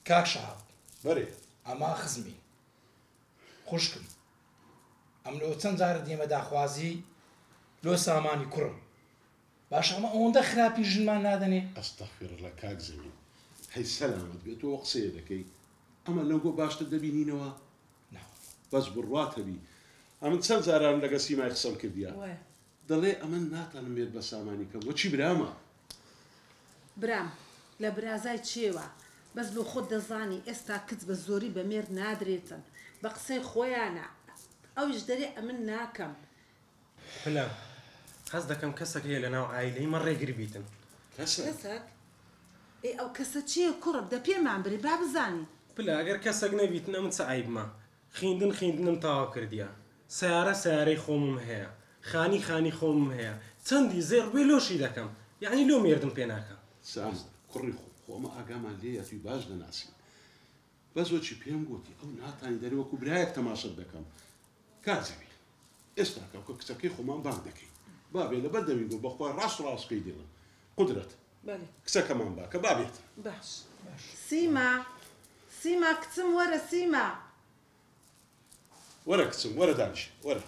کاک شەهاب بەرێ ئەمە خزمی خوشکم ئەم لۆ چەند جارە دێمە داخوازی لۆ سامانی کوڕم باش ئەمە ئەوەندە خراپی ژنمان نادەنێ ئەستەغفیرڵڵا کاک زەمین هەی سەلامت بێت تۆ قسەیە دەکەی ئەمە لەو بۆ باشتر دەبینینەوە بەس بڕوات هەبی ئەمن چەند جاران لەگە سیمای قسەم کردیە دەڵێ ئەمن ناتانم بێت بە سامانی کەم وەچی برامە برام لە برازای چێوە بەس بۆ خۆت دەزانی ئێستا کچ بە زۆری بە مێر نادرێتن بە قسەی خۆیانە ئەویش دەرێ ئەمن ناکەم پلە حەز دەکەم کەسێک هەیە لە ناو عایلەی من ڕێگری بیتن کەسێک ئەو کەسە چییە کوڕم دە پێمان بری با بزانی پلە ئەگەر کەسێک نەبیتن ئەمن چ عیبمە خوێندنم تاوا کردیە سیارەی خۆمم هەیە خانی خۆمم هەیە چەندی زێر وێ لۆشی دەکەم یعنی لۆ مێردم پێ ناکەم سام کوڕی خۆمە ئاگامان لێیە توی باش دەناسی بەس وەچی پێم گوتی ئەو ناتانی دەری وەکو برایەک تەماشەت دەکەم کاتزەوی ئێستا کە کچەکەی خۆمان بانگ دەکەی بابێ لەبەر دەوی بۆ بەخوا ڕاست پێی دێڵم قودرەت کچەکەمان باکە بابێت باش سیما کچم وەرە سیما وەرە کچم وەرە دانیش وەرە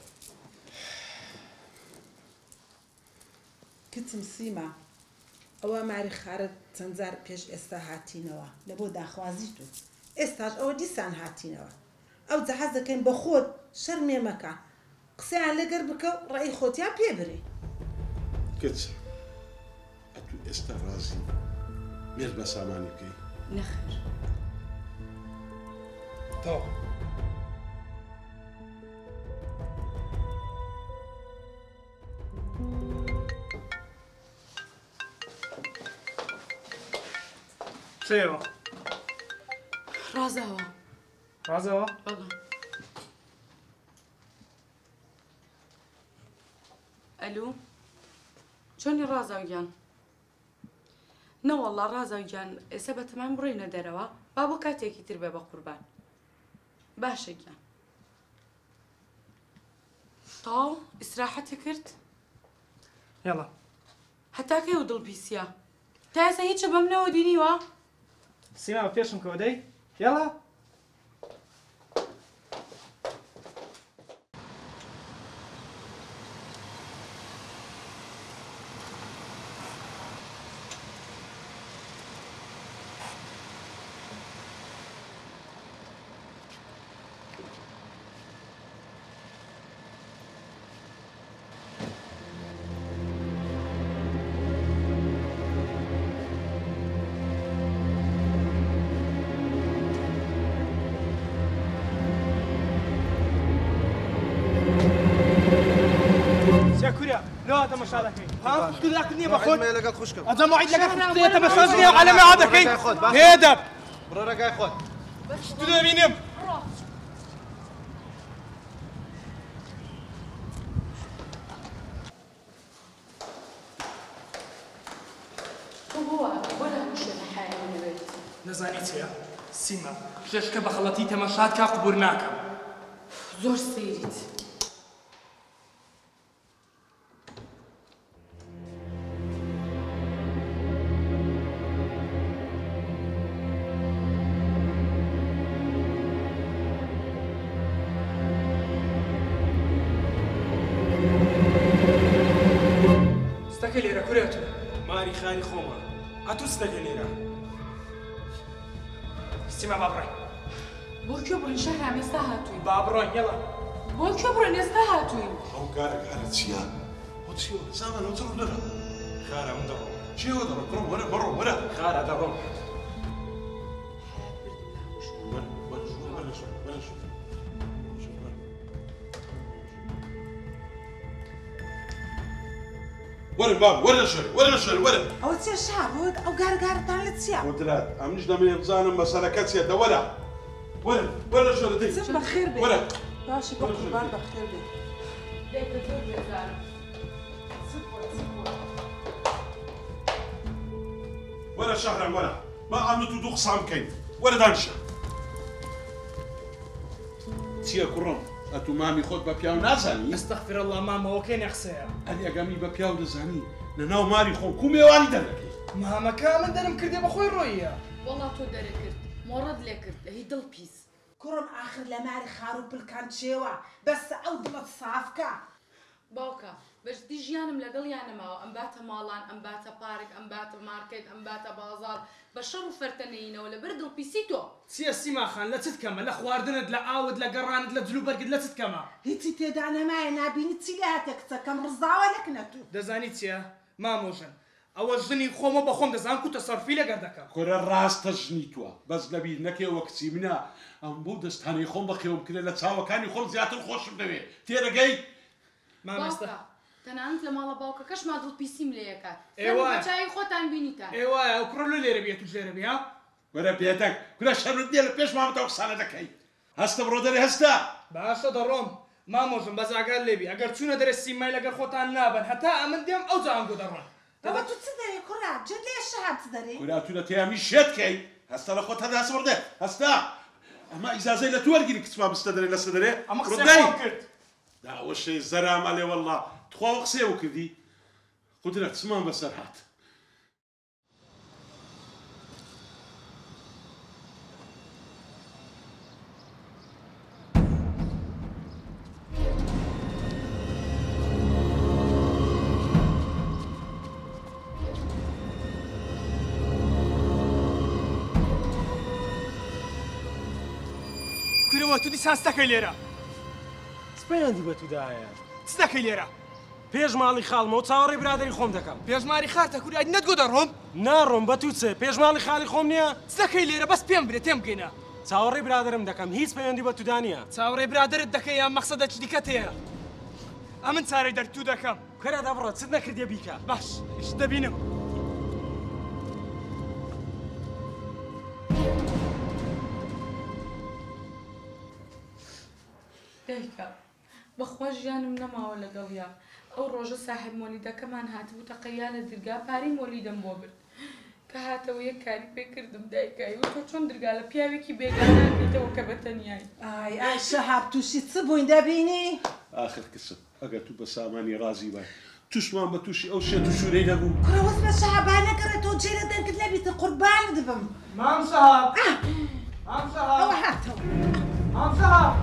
کچم سیما ئەوە ماری خارت چەند جار پێش ئێستا هاتینەوە لە بۆ داخوازی تو ئێستاش ئەوە دیسان هاتینەوە ئەو جەحەز دەکەین بە خۆت شەرمێ مەکە قسەیان لەگەر بکە و ڕێی خۆتیان پێ برێ کچ ئەتو ئێستا ڕازی مێر بە سامانی بکەی نەخێر تۆ چێوە ڕازەوە ڕازەوە ئەلو چۆنی ڕازاوگیان نەوەڵڵا ڕازاوگیان ئێستا بە تەمان بڕۆینە دەرەوە با بۆ کاتێکی تر بێ بە قوربان باشە گیان تاو ئیسراحەتی کرد یاڵا هەتاکەی و دڵپیسیە تا ئێستا هیچە بەم نەوە دینیوە سیما پێشم کەوەدەی یاڵا لا تمشى لكي ها قلت لك اني باخذ هذا موعد لك تمشى على ما عادك هيدا برا رجع خذ تدري مين هو ولا مش الحياة من بيت نزانيتيا سيما ليش كبا خلطي تمشات كقبرناك زور سيريت استكليرا كوريتو ماري خاني خوما اتو استكليرا استمع بابراي بۆ کوێ بڕۆین شەهرام ئێستا هاتووین بابڕۆین یەڵا بۆ کوێ بڕۆین ئێستا هاتووین ئەو کارێکارە چییە بۆ چیوە سامان ئەو چڕ دەرە خارە من دەڕۆم چیوە دەڕۆ کوڕم وەرە بەڕۆ وەرە خارە دەڕۆم وەرە باب وەرە شەر وەرە شەر وەرە ئەوە چێ شار ئەو گارگارتان لە چییە قدرات ئەمنیش دەمێ بزانم مەسەلەکە چیە دەوەرە وەرە شەر دەی بەخێر بێ وەرە باشی بە قوربان بەخێر بێ وەرە شەهرام وەرە با ئەمنت و دوو قسام بکەین وەرە دانیشە چییە کوڕم ئەتو مامی خۆت بە پیاو نازانی استغفر الله مامەوە کێ نەخسەیە ئەلی ئەگەمی بە پیاو دەزانی لەناو ماری خۆ کو میێوانی دەرەکەی مامەکە من دەرم کردێ بە خۆی ڕۆیە وەڵا تۆ دەرەکرد مۆڕەت لێ کرد هی دڵ پیس کوڕم ئاخر لە ماری خار و پلکان چێوە بەسە ئەو دڵت سافکە باوکە بەشتی ژیانم لەگەڵ یانەماوە ئەم باتە ماڵان ئەم باتە پارک ئەم باتە مارکێت ئەم باتە بازار بە شەڕ و فەرتەنەینەوە لەبەر دڵپیسی تۆ چییە سیماخان لە چت کەمە لە خواردنت لە ئاوت لە گەڕانت لە جلوبەرگت لە چت کەمە هیچی تێدا نەمایە نابینی چی لە هاتە کچەکەم ڕزاوە لەکنەتو دەزانی چییە مامۆژن ئەوە ژنی خۆمە بە خۆم دەزانم و تەسەرفی لەگەر دەکەم کورە ڕاستە ژنی تووە بەس لەبیر نەکەوە کچی منە ئەم بۆ دەستانەی خۆم بەخێوم کرێ لە چاوەکانی خۆم زیاتر خۆشم دەوێت تێرەگەی مامۆستا تەنانەت لە ماڵە باوکە کەشما دڵپیسیم لێ یەکات ئێوە چای خۆتان بینیتان ئێوە ئەو کوڕە لە لێرە بێت و ژێرە بێ ها وەرە پێتەک کورە شەرت دێ لە پێش مامەتەوە قسانە دەکەی هەستە بڕۆ دەرێ هەستە باشە دەڕۆم مامۆژم بەزاگار لێبی ئەگەر چوونە دەرە سیمای لەگەر خۆتان نابن هەتا ئەمن دێم ئەو جام بۆ دەڕۆن ئەوە تو چ دەرێ کوڕا جێ لێ شەهات چ دەرێ کورا تو لە تێیامی شێتکەی هەستە لە خۆت هەدا سوڕدێ هەستا ئەمە ئیزازەی لە تو وەرگیری کچما بستە دەرێ لەسە دەرێ ئەمە قسەی کرد داوە شەی زەرام ئەلێ وەڵڵا تخواوە قسەیەوە کردی قودرە چمان بەسەر هات کوورەوە تو دیسان دەکەی لێرە سپەیاندی بە تودایە چ دەکەی لێرە پێش ماڵی خاڵمەوە چاوەڕێی برادری خۆم دەکەم پێشماری خارتە کووری ئەدی نەتگۆ دەڕۆم ناڕۆم بە تو چێ پێش ماڵی خاڵی خۆم نییە چ دەکەی لێرە بەس پێم برێ تێم بگەینە چاوەڕێی برادرم دەکەم هیچ پەیوەندی بە تودا نییە چاوەڕێی برادرت دەکەی یان مەقسەدە چ دیکەت هەیە ئەمن چارەی دەرتوو دەکەم کەرە دەبڕە چت نەکردێ بیکە باش ئیش دەبینم دایکە بەخوا ژیانم نەماوە لەگەڵیا ئەو ڕۆژە ساحب مۆلیدەکەمان هاتبوو تەقەیا لە دەرگا پارەی مۆلیدەم بۆ برد کە هاتەوە یەک کاری پێ کردم دایکایی و تۆ چۆن دەرگا لە پیاوێکی بێگانان بێتەوە کە بەتەنیایی ئای شەهاب تووشی چ بووین دەبینی آخر کسم ئەگەر تو بە سامانی ڕازی بای توشمان بە تووشی ئەو شێت و شوورەی نەبوو کوڕەوەس بە شەهابان نەکەڕێت تۆ جێرە دەرگت نەبیتە قوربان دبم مام سەهاب مام سەهاب ئەوە هاتەوە مام سەهاب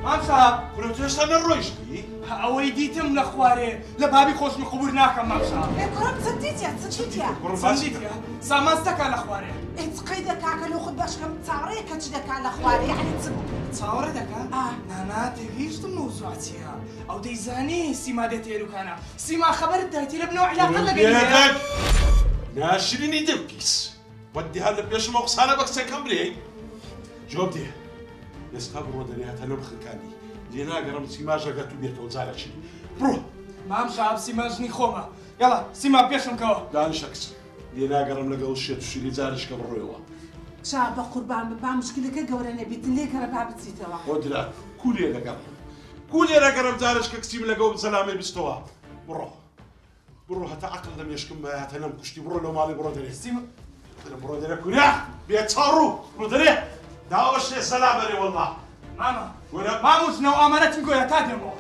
مام سەهاب کورە تو هێشتا نەڕۆیشتی ئەوەی دیتم لە خوارێ لە بابی خۆشمی قوبور ناکەم مام سەهاب کوڕم چ دیتە چ دیتە چەندیتە سامان دەکا لە خوارێ هیچ قەی دەکا کە لە خودت باشکەم چاوەڕێ کە چ دەکا لە خوارێ یعنی چ بوو چاوەڕێ دەکا نانا تێگەیشتم موزوع چییە ئەو دەیزانی سیما دێت تێروکانە سیما خەبەرت دایتی لە بنەوە علاقە لەگەڵ ناشرینی دەمکیس وەدی هەر لە پێشمەوە قسانە بە قسەکەم برێ جواب دێ ئێستا بڕۆ دەرێ هەتە لەم خەکانی لێ ناگەڕم سیماژەگە تو بێتەوە جارەچی بڕۆ مام سەهاب سیما ژنی خۆمە یاڵا سیما پێشم کەوە دانیشە کچم لێ ناگەڕم لەگەڵ شێت و شیری جارشکە بڕۆیەوە چا بە قوربان بە مشکلەکە گەورە نەبیتن لێ کەرە با بچیتەوە قدرە کولێ لەگەڕم کولێ لەگەڕم جارشکە کچیم لەگەڵ سەلامێ بستەوە بڕۆ بڕۆ هەتا عەقڵ لە مێشکم بە هەتە لەم کوشتی بڕۆ لەو ماڵی بڕۆ دەرێ سیما بڕۆ دەرێ کورە بێ چاڕوو بڕۆ دەرێ داوە شێ سەلام بەرێ وەڵڵا ماما وەرە ماموس نەو ئامانەتم گۆیە تا دێمەوە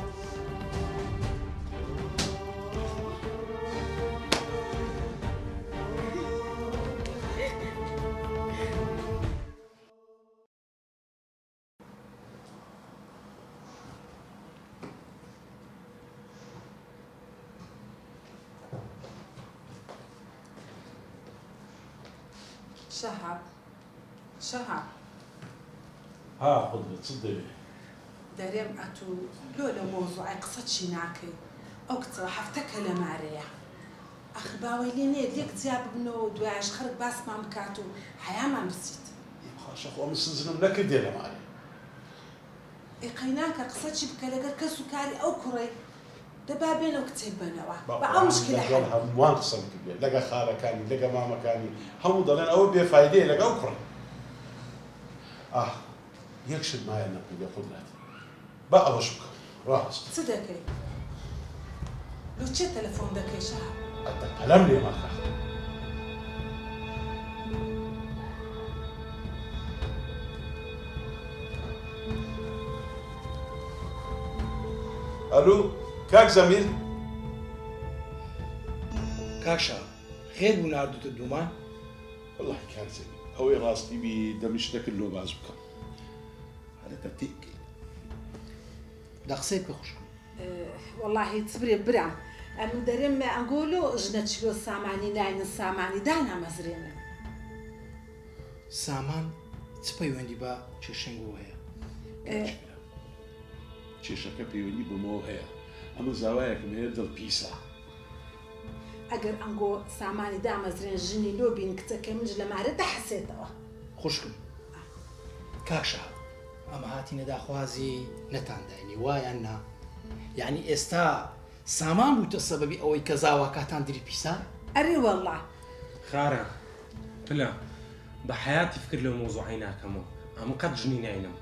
شەهاب شەهاب ها قدرە چ دەوێ دەرێم ئەتوو لۆ لە مۆزوعی قسە چی ناکەی ئەو کچەوە هەفتەکە لە مارەیە ئەخ باوەی لێ نێت یەک جیا ببنەوە دوایش خەرک باسمان بکات و حەیامان بچیت خاشە خۆ من سزنم نەکردێ لە مارێ ئێقەی ناکە قسە چی بکە لەگەر کەس و کاری ئەو کوڕی دەبا بێنەوە کچێک بنەوە بە ئەو مشکلە حەل هەمووان قسەم کردێ لەگە خارەکانی لەگە مامەکانی هەموو دەڵێن ئەوە بێفایدەیە لەگە ئەو کوڕ یەک شت مایە نەکردێ قودرەت با ئەوەش بکەم ڕاست چ دەکەی لۆ چێ تەلەفۆن دەکەی شەهاب قەلەم لێ مەخە ئەلو کاک زەمیل کاکشا خێر بوو ناردوتە دوومان والله کاک زەمیل ئەوەی ڕاستی بی دەمیشتەکرد لۆ باز بکەم هەرە دەتێکی دەقسەی بکە خوشکم والله تبرێ برا ئەم دەرێم ئەنگۆلۆ ژنە چلۆ سامانی ناینە سامانی دانامەزرێنن سامان چ پەیوەندی بە کێشەنگۆ هەیە کێشەکە پەیوەندی بمەوە هەیە ئەمە زاوایەکم هەیە دڵپیسە ئەگەر ئەنگۆ سامانی دامەزرێن ژنی لۆ بین کچەکە منج لە مارە دەحسێتەوە خوشکم کاکشا ئەمە هاتیینە داخوازی نەتانداینی وایان نا یعنی ئێستا سامان بووتە سەبەبی ئەوەی کە زاواکاتان دری پیسە ئەرێ وەڵڵا خارە پلە بە حیاتی فکر لەو مۆزوعی ناکەمەوە ئەمە قەت ژنی ناینم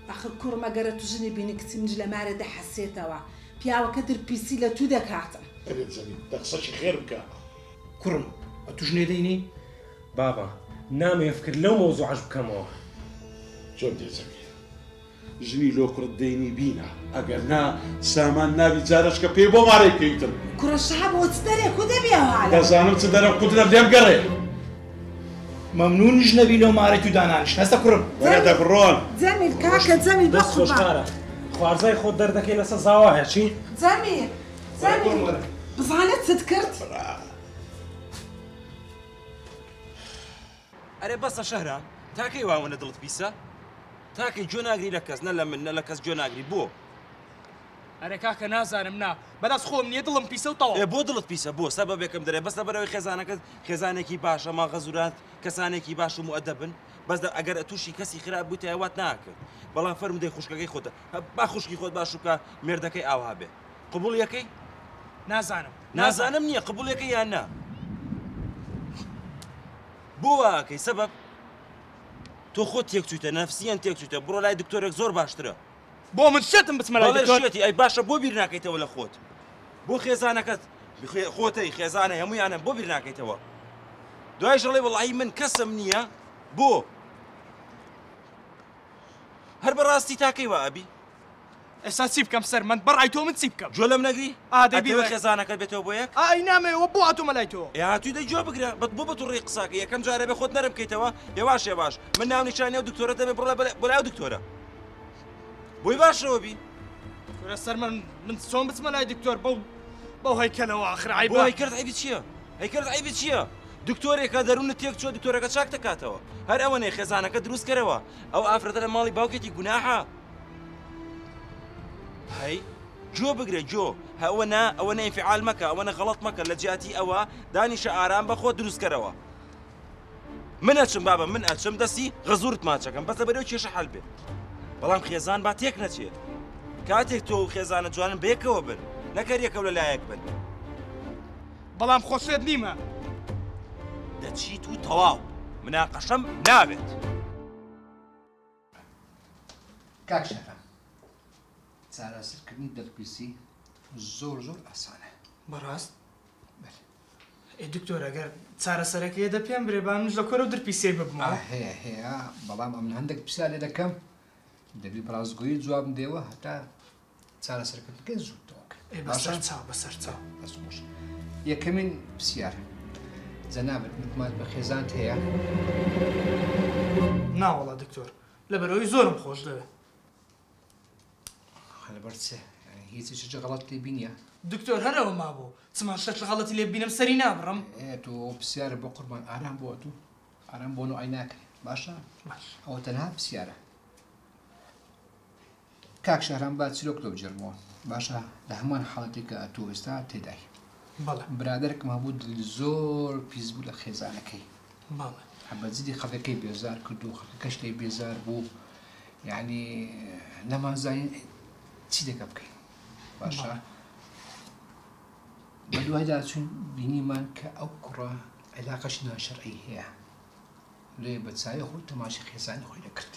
ئاخر کوڕمە گەرە تو ژنی بینی کچی منج لە مارە دەحسێتەوە پیاوەکە درپیسی لە تو دەکاتم ئەرێت زەمین دەقسەشی خێر بکە کوڕم تو ژنێ دەینی بابا نامێ فکر لەو مۆزوعش بکەمەوە چۆن دێزەمی ژنی لۆ کوڕت دەینی بینە ئەگەر نا سامان نابی جارش کە پێی بۆ مارەی پێیتم کوڕە شەها بۆ چ دەرێک و دەبێەوە دەزانم چ دەرە قودرە لێم گەڕێ مەمنونیش نەبی لەو مارەی تو دانانیش هەستە کوڕم وەرە دەبڕۆن جەمیل کاکە جەمیل دەست خۆشکارە خوارزای خۆت دەردەکەی لەسەر زاوایە چی؟ جەمیل جەمیل بزانێت چت کرد ئەرێ بەسە شەهرە تاکەی واوەنە دڵت پیسە تاکەی جۆ ناگری لە کەس نە لە من نە لە کەس جۆ ناگری بۆ ئەرێ کاکە نازانم نا بەدەست خۆم نییە دڵم پیسە و تەواو بۆ دڵت پیسە بۆ سەبەبێکم دەرێ بەستە بەرەوەی خێزانەکەت خێزانێکی باشە ماغە زورات کەسانێکی باش و مؤدەبن بەس ئەگەر تووشی کەسی خراپ بوویتە هەوات ناکرد بەڵام فەرم دەی خوشکەکەی خۆتە با خوشکی خۆت باش وکە مێردەکەی ئاوا بێ قبول یەکەی نازانم نییە قبول یەکەی یان نا بۆ واکەی سەبەب تۆ خۆت تێکچوویتە نەفسیەن تێکچوویتە بڕۆ لای دکتۆرێک زۆر باشترە بۆ من شێتم بچمە لای دکتۆرێتی ئەی باشە بۆ بیر ناکەیتەوە لە خۆت بۆ خێزانەکەت خۆتەی خێزانە هەموویانم بۆ بیر ناکەیتەوە دوای ژەڵێ وەڵاهی من کەسم نییە بۆ هەر بەڕاستی تاکەی وا ئەبی ئێستا چی بکەم سەر من بەڕای تۆ من چی بکەم جۆ لەم نەگری دەبێت خێزانەکەت بێتەوە بۆ یەک ئای نامەوە بۆ هاتوومە لای تۆ هاتووی دەی جۆ بگرە بۆ بە تووڕێی قساکە یەکەم جارە بێ خۆت نەرم بکەیتەوە هێواش هێواش من ناو نیشانە و دکتۆرە دەبێ بڕە بۆ لای دکتۆرە بۆی باشەوە بی وەرە سەر من چۆن بچمە لای دکتۆر بەو هەیکەلەوە آخر عیب بۆ هەیکرد عیبی چییە هەیکرد عیبی چییە دکتۆرێکە دەروونت تێک چۆ دکتۆرەکە چاک دەکاتەوە هەر ئەوەنەی خێزانەکە دروست کەرەوە ئەو ئافرەتە لە ماڵی باوکێتی گوناحە هەی جۆ بگرێ جۆ ئەوە نەئینفعال مەکە ئەوەنە غەڵەت مەکە لە جیاتی ئەوە دانیشە ئارام بە خۆت دروست کەرەوە من ئەچم بابە من ئەچم دەستی غەزوورت ماچەکەم بەسە بەرەو کێشە حەل بێت بەڵام خێزان با تێک نەچێت کاتێک تۆ خێزانە جوانن بەیەکەوە بن نەکەر یەکەو لەلایەک بن بەڵام خۆشێت نیمە دەچیت و تەواو مناقەشەم نابێت کاک شەرە چارەسەرکردنی دڵپیسی زۆر ئاسانە بەڕاست دکتۆر ئەگەر چارەسەرەکەیە دە پێم برێ با منش لە کۆرە و دڵپیسەی ببمەوە هەیە بەڵام ئەم هەندێک پرسیار لێ دەکەم دەبی بەڕازگۆیی جوابم دێوە هەتا چارەسەرکردنەکەی زووتەوە بەسەر چاو یەکەمین پرسیار جەنابەت متمانەت بە خێزانت هەیە ناوەڵا دکتۆر لەبەرەوەی زۆرم خۆش دەوێت لەبەر چێ هیچ غەڵەت لێ بینیە دکتۆر هەرەوە مابوو چمان شەش غەڵەتی لێ بینم سەری نابڕم تۆ پرسیارە بۆ قوربان ئارام بۆ تو ئارام بۆ ئای ناکرێ باشە ئەوە تەنها پرسیارە کاک شەهرام با چیرۆک لەو جەرمەوە باشە لە هەمان حاڵەتی کە تۆ ئێستا تێدای برادێکم هەبوو دڵ زۆر پیس بوو لە خێزانەکەی بەجددی خەڵەکەی بێزار کرد و خەڵەکەش لێ بێزار بوو یعنی نەمازانین چی دەکە بکەین باشە بە دوایدا چون بینیمان کە ئەو کوڕە عێلاقەش ناشەرعی هەیە لێ بە چاوی خۆی تەماشای خێزانی خۆی دەکرد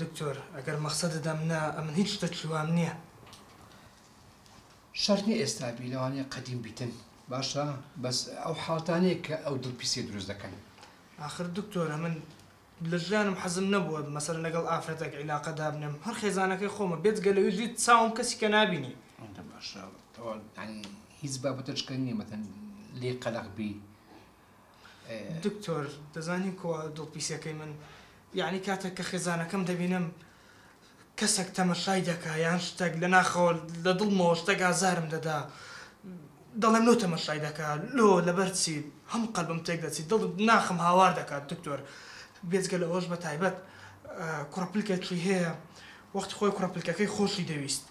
دکتۆر ئەگەر مەقسەدەدەم نا ئەمن هیچ شتێکی وام نییە شەرنی ئێستا بی لەوانەیە قەدیم بیتن باشە بەس ئەو حاڵتانەیە کە ئەو دڵپیسی دروست دەکەن آخر دکتۆرە من لە ژیانم حەزم نەبووە مەسەلەن لەگەڵ ئافرەتێک عیلاقەدا بنێم هەر خێزانەکەی خۆمە بێت گەلەویژی چاوم کەسی کە نابینی باشە هیچ بابەتەشکە نییە مەتەن لێ قەلەق بی دکتۆر دەزانین کۆ دڵپیسەکەی من یعنی کاتێک کە خێزانەکەم دەبینم کەسێک تەمەشای دەکا یان شتێک لە ناخەوە لە دڵمەوە شتێک ئازارم دەدا دەڵێم لۆ تەمەشای دەکا لۆ لەبەرچی هەم قەلبم تێک دەچی دڵ ناخم هاوار دەکات دکتۆر بێجگە لەوەش بە تایبەت کوڕەپلکێکی هەیە وەختی خۆی کوڕەپلکەکەی خۆشی دەویست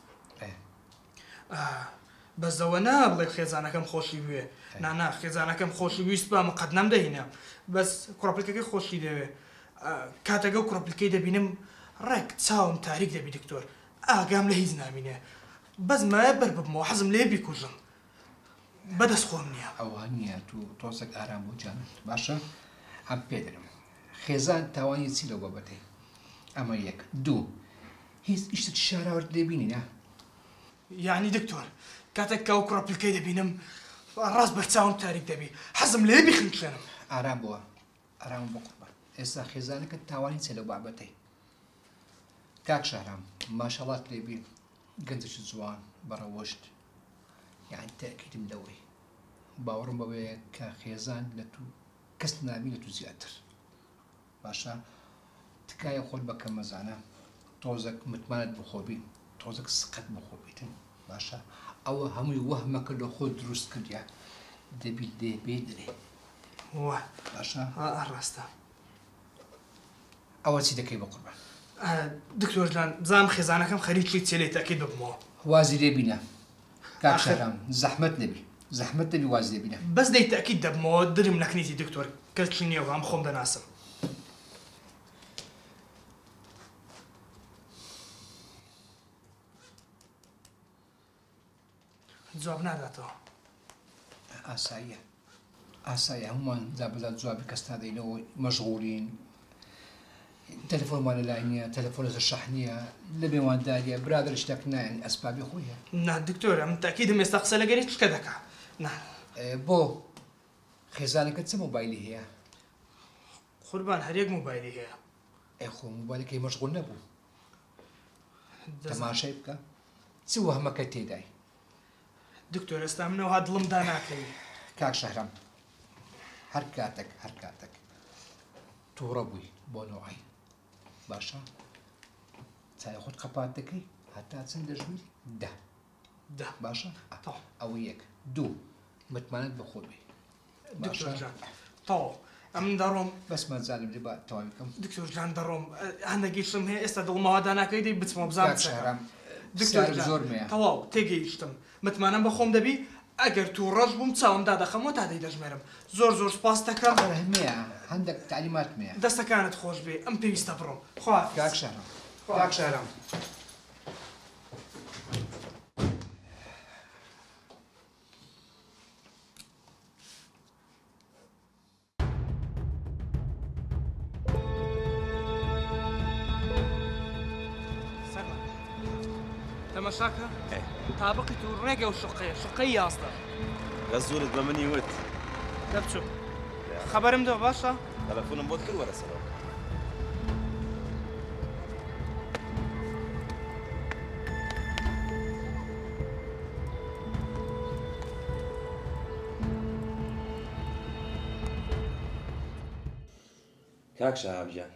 بەزەوە نابڵێ خێزانەکەم خۆشی بوێ نانا خێزانەکەم خۆشی ویست بە مقەت نەمدەهینە بەس کوڕەپلکەکەی خۆشی دەوێ کاتەگە و کوڕەپلکەی دەبینم ڕێک چاوم تاریک دەبی دکتۆر ئاگام لە هیچ نامینێ بەس مایە بەر ببمەوە حەزم لێ بیکوژم بەدەست خۆم نییە ئەوە نییە تو تۆسێک ئارام بۆ جانت باشە ئەم پێدرم خێزان تاوانی چی لەو بابەتەی ئەمە یەک دوو هیچ ئیشت شاراوەرت لێبینی نا یعنی دکتۆر کاتێک کە ئەو کوڕەپلکەی دەبینم ڕاست بەرچاوم تاریک دەبی حەزم لێ بیخنچێنم ئارام بووە ئارام بۆ قوربان ئێستا خێزانەکەت تاوانی چێ لەو بابەتەی کاک شارام ماشەڵات لێبی گەنجش جوان بەڕەوەشت یعنی تاکیدم لەوەی باوەڕم بەوەیە کە خێزان لە تو کەس نابی لە تو زیاتر باشە تکایە خۆت بەکەم مەزانە تۆزێک متمانت بخۆبی تۆزێک سقەت بخۆبیتن باشە ئەوە هەمووی وەهمەکە لە خۆت دروست کردیا دەبی دێبێ درێ وە باشە ڕاستە ئەوە چی دەکەی بە قوربان دکتۆر جان زام خێزانەکەم خەریکی چێلەی تاکید ببمەوە وازی لێبینە کاک شارام زەحمەت نەبی زەحمەت نەبی واز لێبینە بەس دەی تاکید دەبمەوە درم نەکنیتی دکتۆر کەسکی نییە ئەم خۆم دەناسم جواب ناداتەوە ئاساییە ئاسایە هەمومان جابەدا جوابی کەستا دەینەوە مەشغوڵین تەلەفۆنمان لەلای نییە تەلەفۆن لەسەر شەح نییە لە بێوانداریە برادر شتێک نایەن ئەسبابی خۆیە نا دکتۆر ئەم تاکیدم ئێستا قسە لەگەری چکە دەکا بۆ خێزانەکە چه مۆبایلی هەیە قوربان هەرێک مۆبایلی هەیە ئەخۆ مۆبایلەکەی مەشغوڵ نەبوو تەماشای بکە چ وەهمەکە تێدای دکتۆر ئێستا منەوە دڵم داناکەی کاک شەهرام هەر کاتێک تووڕە بووی بۆ نەوەی باشە چای خۆت قەپات دەکەی هەتا چەند دەژووی ده باشە ئەوە یەک دوو متمانەت بەخۆ بێ تەواو ئەم دەڕۆم بەسمە جانم لێ با تەواوی بکەم دکتۆر جان دەڕۆم هەندێکی شتم هەیە ئێستا دڵمەوە داناکەی دەی بچمەوە بزانم شەهرام دکتۆر زۆر مەیە تەواو تێگەیشتم متمانەم بە خۆم دەبی ئەگەر تو ڕەش بووم چاوم دادەخەمەوە تا دەی دەژمێرم زۆر سپاس دەکەم مەیە هەندێک تعلیمات مەیە دەستەکانت خۆش بێ ئەم پێویستە بڕۆم خوا کاک شەهرام تەماشاکە تابقی تو ڕێگە و شقەی یاستە غەزوورت بە منی وت دەبچوو خەبەرم دەوە باشە تەلەفۆنم بۆت کرد وەرەسەرەوە کاک شەهابجان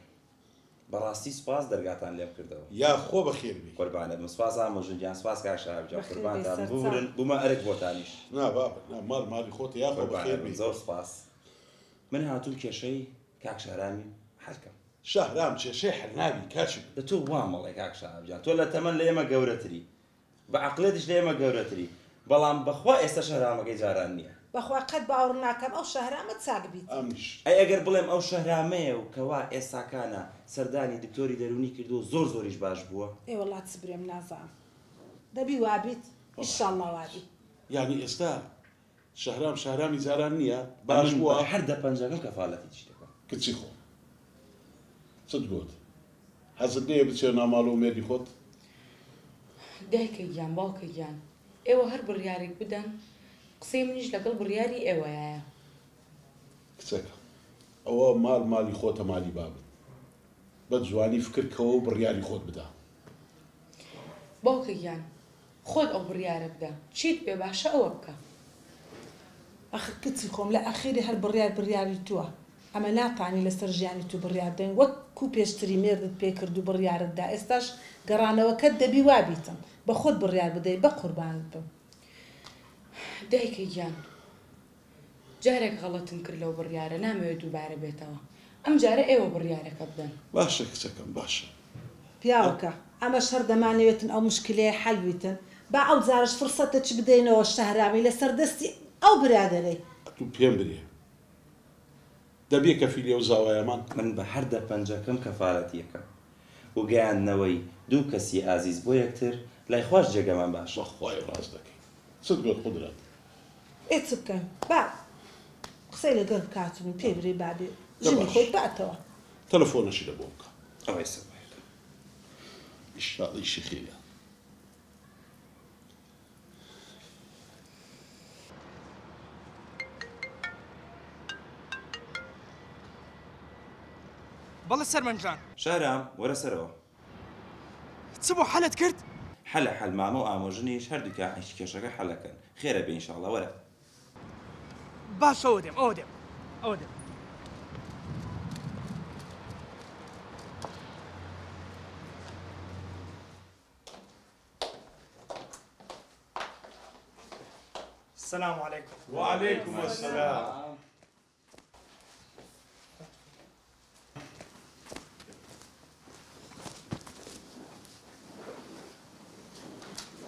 بەڕاستی سپاس دەرگاتان لێم کردەوە یا خۆ بەخێر بی قوربانە سپاس ئامۆژنجیان سپاس کاک شەهابجان قوربانتان بورن بوومە ئەرک بۆتانیش نا بابە ماڵی خۆت یا خۆ بەخێر بی زۆر سپاس من هاتوو کێشەی کاک شەهرامی حەلکەم شەهرام کێشەی حەلناوی کاچم لە تۆ وا مەڵێ کاک شەهابجان تۆ لە تەمەن لە ئێمە گەورەتری بە عەقڵێتیش لە ئێمە گەورەتری بەڵام بەخوا ئێستا شەهرامەکەی جاران نییە بەخوا قەت باوەڕ ناکەم ئەو شەهرامە چاک بیت ئەی ئەگەر بڵێم ئەو شەهرامەیە و کەوا ئێستاکانە سەردانی دکتۆری دەرونی کردو زۆریش باش بووە ئێ وەڵات سبرێم نازانم دەبی وابیت ئیشاڵڵا وابی یعنی ئێستا شەهرامی جاران نییە باش بووە هەر دە پەنجەکەم کەفاڵەتی چی دەکەم کچی خۆ چت گوت حەزت لێیە بچێ ناماڵ و مێردی خۆت دایکە گیان باوکە گیان ئێوە هەر بڕیارێک بدەن قسەی منیش لەگەڵ بڕیاری ئێوەیە کچەکە ئەوە ماڵی خۆتە مالی بابن بە جوانی فکرکەوە و بڕیاری خۆت بدە باوکە گیان خۆت ئەو بڕیارە بدە چیت پێ باشە ئەوە بکە ئەخر کچی خۆم لە ئەخیری هەر بڕیاری تووە ئەمە ناتوانانی لەسەر ژیانی تو بڕیار بدەین وەکو پێشتری مێردت پێ کرد و بڕیارتدا ئێستاش گەڕانەوەکەت دەبی وابیتم بە خۆت بڕیار بدەیت بە قوربانت بم. دایکەی گیان جارێک غەڵەتم کرد لەو بڕیارە نامەوێت دووبارە بێتەوە ئەم جارە ئێوە بڕیارەکە بدەن. باشە کچەکەم باشە پیاوەکە ئەمە شەر دەمانەوێتن ئەو مشکلەیە حەلبیتن با ئەو جارش فرسەتە چ بدەینەوە شەهرامی لەسەر دەستی ئەو برادەرەی تو پێم برێ دەبێ کە فیلێ و زاوایەمان من بە هەردە پەنجەکەم کەفاەتیەکەم و گەیاندنەوەی دوو کەسی ئازیز بۆ یەکتر لای خۆش جێگەمان باش بەخوای ڕاست دەکەی چت گوت قودرەت ئێ چ بکەین با قسەی لەگەڵ بکاتن پێ برێ بابێ ژنی خۆی باتەوە تەلەفۆنەشی لە بۆ بکە ئەوەی سەبایەکە ئیشتاڵی ئیشی خێرە بەڵێ سەرمەنجان شارام وەرە سەرەوە چ بۆ حەلت کرد؟ حەلە حەل مامە و ئامۆژنیش هەردووکە عیشی کێشەکە حەلەکەن خێرە بێ ئینشاڵڵا وەرە باش ئەوە دێم ئەوە دێم ئەوە دێم السلام عليكم. وعليكم السلام.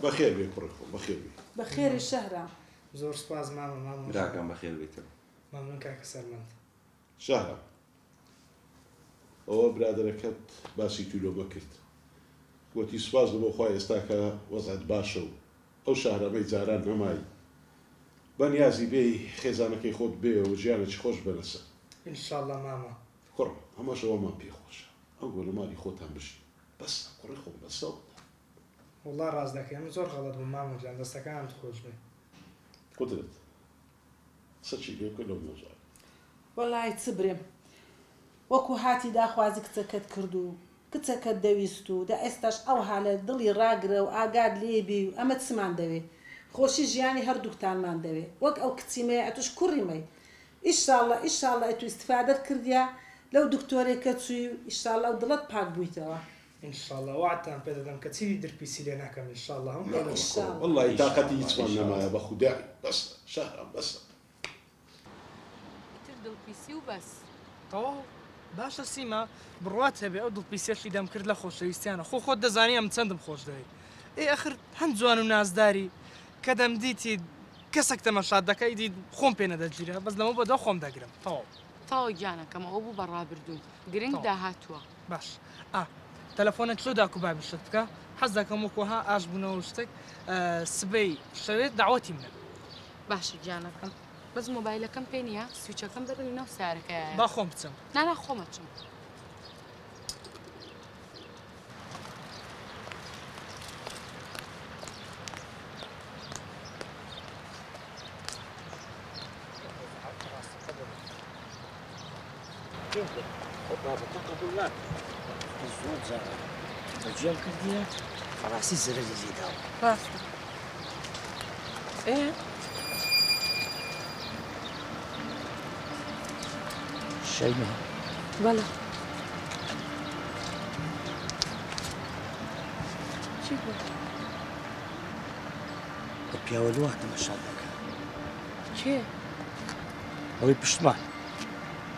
بخير بيك بريخو بخير بيك. بخير الشهرة. زور سپاس ماما. براكم بخير بيتم. ممنون كاك سلمت. شهرة. ئەوە برادەرەکەت باسی تو لۆ بکرد گوتی سوپاس بۆ خۆی ئێستا کە وەزعت باشە و ئەو شارەمەی جاران نەمایی بەنیازی بێی خێزانەکەی خۆت بێ و ژیانێکی خۆش بەرەسە ئینشاءڵڵا ماما کوڕم هەمەشەوەمان پێخۆشە ئەو گۆ لە ماڵی خۆتان بژی بەس کوڕی خۆم بەسەوە وڵا ڕاز دەکەی ئەمە زۆر غەڵەت بوو مامۆجان دەستەکانت خۆش بێ قودرت سەرچی لێ بکە لەو مۆزوعە وەڵای چ برێم وەکو هاتی داخوازی کچەکەت کرد و کچەکەت دەویست و دا ئێستاش ئەو حالە دڵی ڕاگرە و ئاگاد لێبی و ئەمە چمان دەوێ خۆشی ژیانی هەردووکتانمان دەوێ وەک ئەو کچیمەیە ئەتوش کوڕیمەی ئیشاڵڵا ئەتو ئیستفادەت کردیا لەو دکتۆرێکە چووی و ئیشاڵڵا و دڵت پاک بوویتەوە ئینشاءڵڵا وعدتان پێ دەدەم کە چی درپیسی لێ ناکەم ئینشاءڵڵا وەڵڵای تاقەتی هیچمان نەمایە بە خودای بەسە شەهرام بەسە تر دڵپیسی و بەس تەواو باشە سیما بڕوات هەبێ ئەو دڵپیسێشی دەم کرد لە خۆشەویستیانە خۆت دەزانی ئەم چەندم خۆش دەوێت ئێ ئەخر هەند جوان و نازداری کە دەمدیتی کەسێک تەمەشات دەکەی دیت خۆم پێ نەدەگیرە بەس لەمە بەدە خۆم دەگرم تاوە گیانەکەم ئەو بوو بەڕابردوو گرنگ داهاتووە باش تەلەفۆنت لۆ داکو بابیشت بکە حەز دەکەم وەکوها ئاش بوونەوە شتێک سبەی شەوێت داوەتی منە باشە گیانەکەم بەس مۆبایلەکەم پێ نییە سویچەکەم بەرنەوە سیارەکەیە با خۆم بچم نانا خۆمە چم زۆر جارە بەجێم کردیە خەڵاسی زەرەری لێداوە ڕاستە شەیمە بەڵێ چی بوو بە پیاوەلووە تەمەشات دەکە کێ ئەوەی پشتمان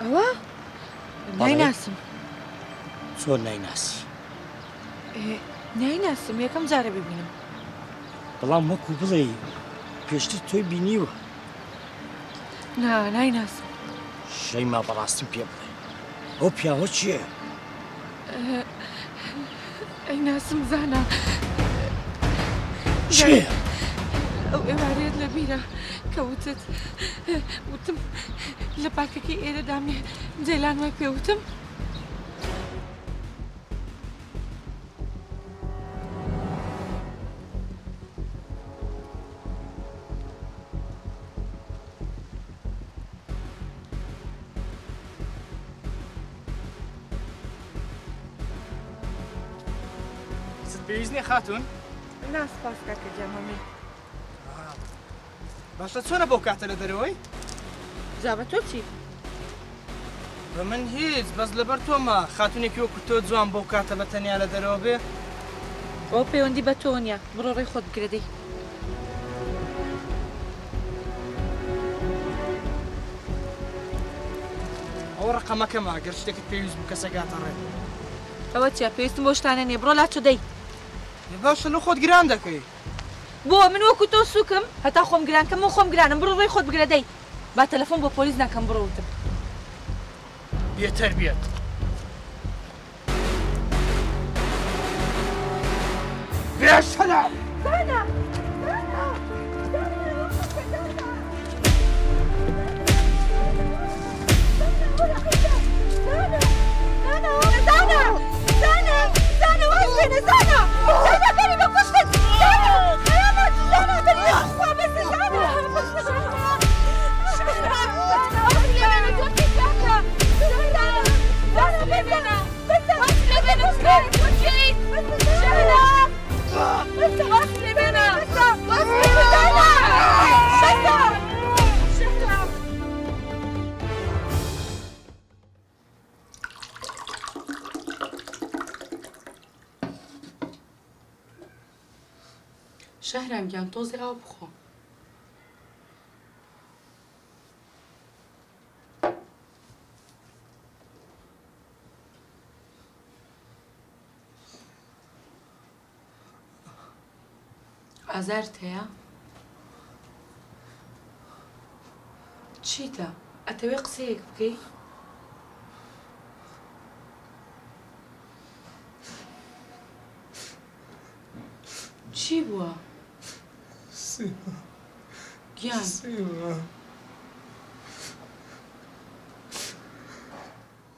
ئەوە نایناسم چۆن نایناسی نایناسم یەکەم جارە ببینم بەڵام وەکو بڵێ پێشتر تۆی بینیوە نایناسم شەیما بەڕاستیم پێ بڵێ ئەو پیاوە چییە؟ ئەی ناسم زانە چییە؟ ئەو ئێوارێت لە بیرە کەوتت وتم لە پارکەکەی ئێرەدامێ جەیلان وای پێوتم پێویست نییە خاتون ناسپاس کاکە جەمەمی باشە چۆنە بۆ کاتە لە دەرەوەی جا بە تۆ چی؟ بە من هیچ بەس لەبەر تۆمە خاتونێکی وەکو تۆ جوان بۆ کاتە بە تەنیا لە دەرەوە بێ. ئەو پەیوەندی بە تۆ نییە، بڕۆ ڕێی خۆت بگرە دەی. ئەوە ڕقەمەکەمە گەر شتێکت پێویست بوو کەسەگاتە ڕێ. ئەوە چیە پێویستم بۆ شتانە نیە، بڕۆ لاچۆ دەی. باشە لە خۆت گران دەکەی. بۆ من وەکو تۆ سووکم هەتا خۆم گرانکەم و خۆم گرانم، بڕۆ ڕێی خۆت بگرە دەی. با تەلەفۆن بۆ پۆلیس ناکەم بڕۆوتم. بێتەر بێت. بێشەلا! زانە! شهرام گیان تۆزی ئاو بخۆ. ئازارت هەیە؟ چیتە؟ ئەتەوێ قسەیەک بکەی؟ چی بووە؟ گیان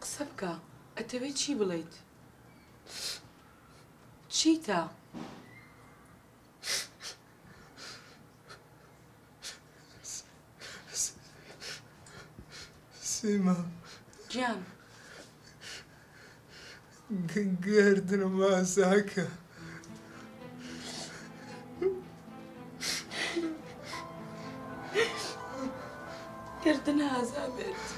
قسە بکە، ئەتەوێ چی بڵێیت؟ چیتە؟ سیما گیان گردنم ئازاکە. گردن ئازا بێت.